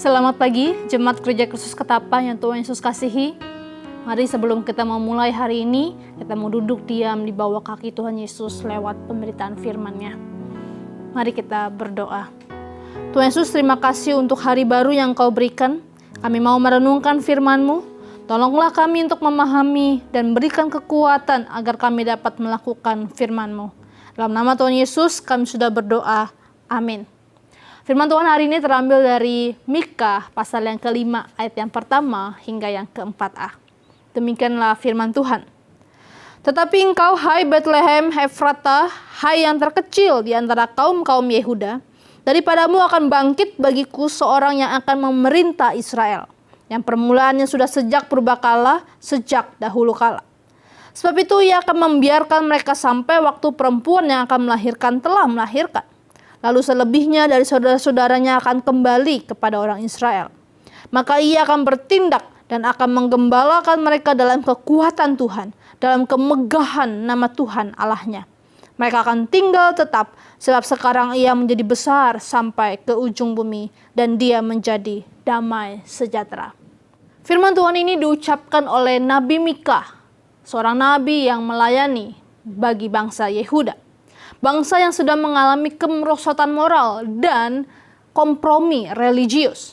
Selamat pagi, Jemaat Gereja Kristus Ketapang yang Tuhan Yesus kasihi. Mari sebelum kita memulai hari ini, kita mau duduk diam di bawah kaki Tuhan Yesus lewat pemberitaan firman-Nya. Mari kita berdoa. Tuhan Yesus, terima kasih untuk hari baru yang Kau berikan. Kami mau merenungkan firman-Mu. Tolonglah kami untuk memahami dan berikan kekuatan agar kami dapat melakukan firman-Mu. Dalam nama Tuhan Yesus kami sudah berdoa. Amin. Firman Tuhan hari ini terambil dari Mika pasal yang kelima ayat yang pertama hingga yang keempat-a. Demikianlah firman Tuhan. Tetapi engkau, hai Bethlehem Efrata, hai yang terkecil di antara kaum-kaum Yehuda, daripadamu akan bangkit bagiku seorang yang akan memerintah Israel, yang permulaannya sudah sejak purbakala, sejak dahulu kala. Sebab itu ia akan membiarkan mereka sampai waktu perempuan yang akan melahirkan telah melahirkan. Lalu selebihnya dari saudara-saudaranya akan kembali kepada orang Israel. Maka ia akan bertindak dan akan menggembalakan mereka dalam kekuatan Tuhan, dalam kemegahan nama Tuhan Allahnya. Mereka akan tinggal tetap, sebab sekarang ia menjadi besar sampai ke ujung bumi, dan dia menjadi damai sejahtera. Firman Tuhan ini diucapkan oleh Nabi Mika, seorang nabi yang melayani bagi bangsa Yehuda. Bangsa yang sedang mengalami kemerosotan moral dan kompromi religius.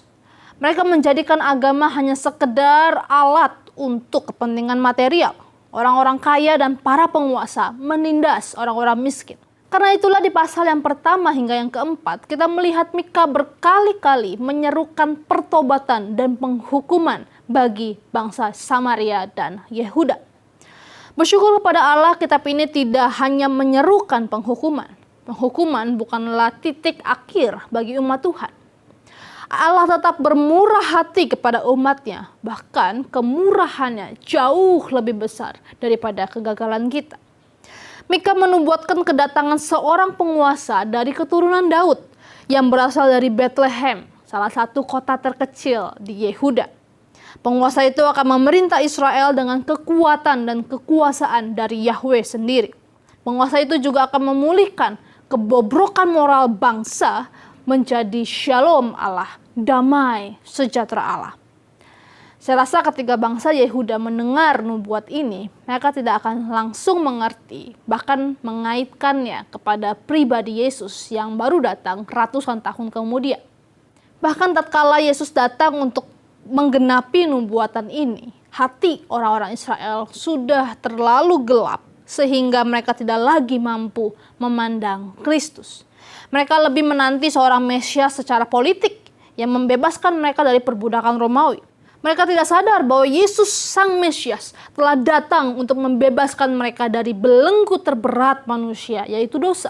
Mereka menjadikan agama hanya sekedar alat untuk kepentingan material. Orang-orang kaya dan para penguasa menindas orang-orang miskin. Karena itulah di pasal yang pertama hingga yang keempat, kita melihat Mika berkali-kali menyerukan pertobatan dan penghukuman bagi bangsa Samaria dan Yehuda. Bersyukur kepada Allah, kitab ini tidak hanya menyerukan penghukuman. Penghukuman bukanlah titik akhir bagi umat Tuhan. Allah tetap bermurah hati kepada umatnya. Bahkan kemurahannya jauh lebih besar daripada kegagalan kita. Mika menubuatkan kedatangan seorang penguasa dari keturunan Daud yang berasal dari Bethlehem, salah satu kota terkecil di Yehuda. Penguasa itu akan memerintah Israel dengan kekuatan dan kekuasaan dari Yahweh sendiri. Penguasa itu juga akan memulihkan kebobrokan moral bangsa menjadi shalom Allah, damai sejahtera Allah. Saya rasa ketika bangsa Yehuda mendengar nubuat ini, mereka tidak akan langsung mengerti, bahkan mengaitkannya kepada pribadi Yesus yang baru datang ratusan tahun kemudian. Bahkan tatkala Yesus datang untuk menggenapi nubuatan ini, hati orang-orang Israel sudah terlalu gelap sehingga mereka tidak lagi mampu memandang Kristus. Mereka lebih menanti seorang Mesias secara politik yang membebaskan mereka dari perbudakan Romawi. Mereka tidak sadar bahwa Yesus Sang Mesias telah datang untuk membebaskan mereka dari belenggu terberat manusia, yaitu dosa.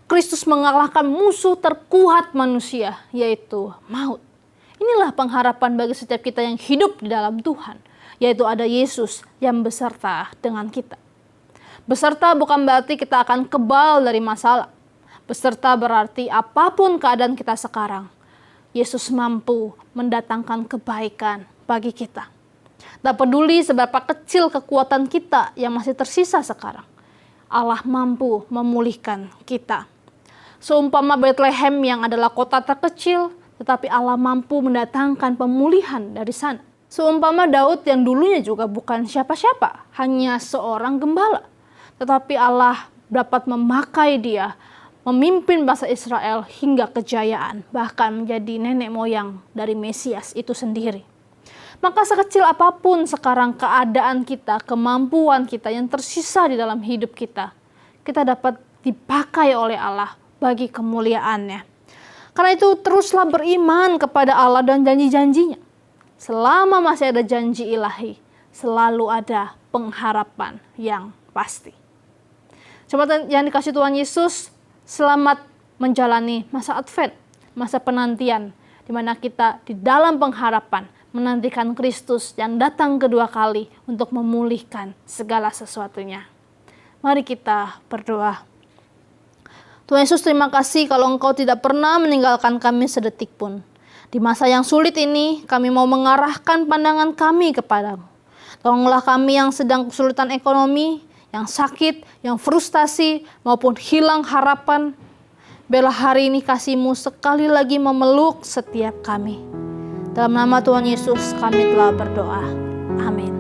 Kristus mengalahkan musuh terkuat manusia, yaitu maut. Inilah pengharapan bagi setiap kita yang hidup di dalam Tuhan, yaitu ada Yesus yang beserta dengan kita. Beserta bukan berarti kita akan kebal dari masalah. Beserta berarti apapun keadaan kita sekarang, Yesus mampu mendatangkan kebaikan bagi kita. Tak peduli seberapa kecil kekuatan kita yang masih tersisa sekarang, Allah mampu memulihkan kita. Seumpama Bethlehem yang adalah kota terkecil, tetapi Allah mampu mendatangkan pemulihan dari sana. Seumpama Daud yang dulunya juga bukan siapa-siapa, hanya seorang gembala. Tetapi Allah dapat memakai dia, memimpin bangsa Israel hingga kejayaan, bahkan menjadi nenek moyang dari Mesias itu sendiri. Maka sekecil apapun sekarang keadaan kita, kemampuan kita yang tersisa di dalam hidup kita, kita dapat dipakai oleh Allah bagi kemuliaan-Nya. Karena itu teruslah beriman kepada Allah dan janji-janjinya. Selama masih ada janji ilahi, selalu ada pengharapan yang pasti. Jemaat yang dikasihi Tuhan Yesus, selamat menjalani masa Advent, masa penantian, di mana kita di dalam pengharapan menantikan Kristus yang datang kedua kali untuk memulihkan segala sesuatunya. Mari kita berdoa. Tuhan Yesus, terima kasih kalau Engkau tidak pernah meninggalkan kami sedetik pun. Di masa yang sulit ini, kami mau mengarahkan pandangan kami kepadamu. Tolonglah kami yang sedang kesulitan ekonomi, yang sakit, yang frustasi, maupun hilang harapan. Biarlah hari ini kasih-Mu sekali lagi memeluk setiap kami. Dalam nama Tuhan Yesus kami telah berdoa. Amin.